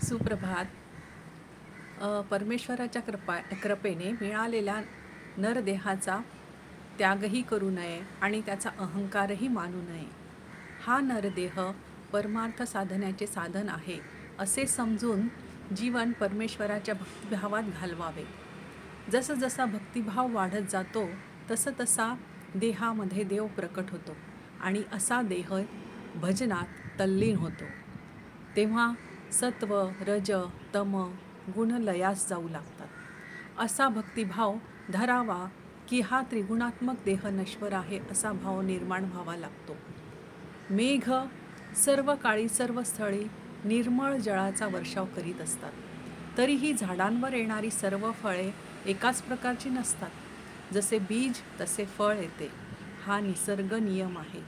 सुप्रभात. परमेश्वराच्या कृपेने मिळालेल्या नरदेहाचा त्यागही करू नये आणि त्याचा अहंकारही मानू नये. हा नरदेह परमार्थ साधण्याचे साधन आहे असे समजून जीवन परमेश्वराच्या भक्तिभावात घालवावे. जसा भक्तिभाव वाढत जातो तसा देहामध्ये देव प्रकट होतो आणि असा देह भजनात तल्लीन होतो. तेव्हा सत्व, रज, तम गुण लयास जाऊ लागतात. असा भक्तिभाव धरावा की हा त्रिगुणात्मक देह नश्वर आहे असा भाव निर्माण व्हावा लागतो. मेघ सर्व काळी सर्व स्थळी निर्मळ जळाचा वर्षाव करीत असतात, तरीही झाडांवर येणारी सर्व फळे एकाच प्रकारची नसतात. जसे बीज तसे फळ येते, हा निसर्ग नियम आहे.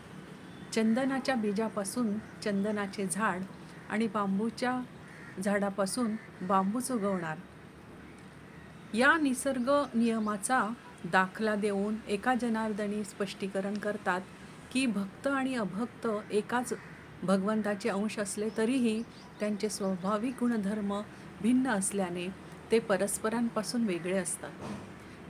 चंदनाच्या बीजापासून चंदनाचे झाड आणि बांबूच्या झाडापासून बांबूच उगवणार. या निसर्ग नियमाचा दाखला देऊन एका जनार्दनी स्पष्टीकरण करतात की भक्त आणि अभक्त एकाच भगवंताचे अंश असले तरीही त्यांचे स्वाभाविक गुणधर्म भिन्न असल्याने ते परस्परांपासून वेगळे असतात.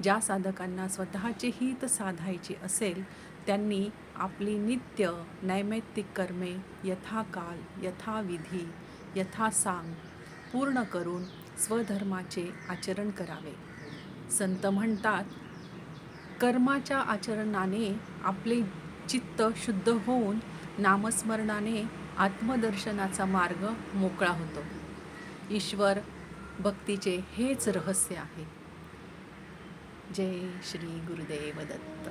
ज्या साधकांना स्वतःचे हित साधायचे असेल त्यांनी आपली नित्य नैमित्तिक कर्मे यथाकाल, यथाविधी, यथासांग पूर्ण करून स्वधर्माचे आचरण करावे. संत म्हणतात, कर्माच्या आचरणाने आपले चित्त शुद्ध होऊन नामस्मरणाने आत्मदर्शनाचा मार्ग मोकळा होतो. ईश्वर भक्तीचे हेच रहस्य आहे. जय श्री गुरुदेव दत्त.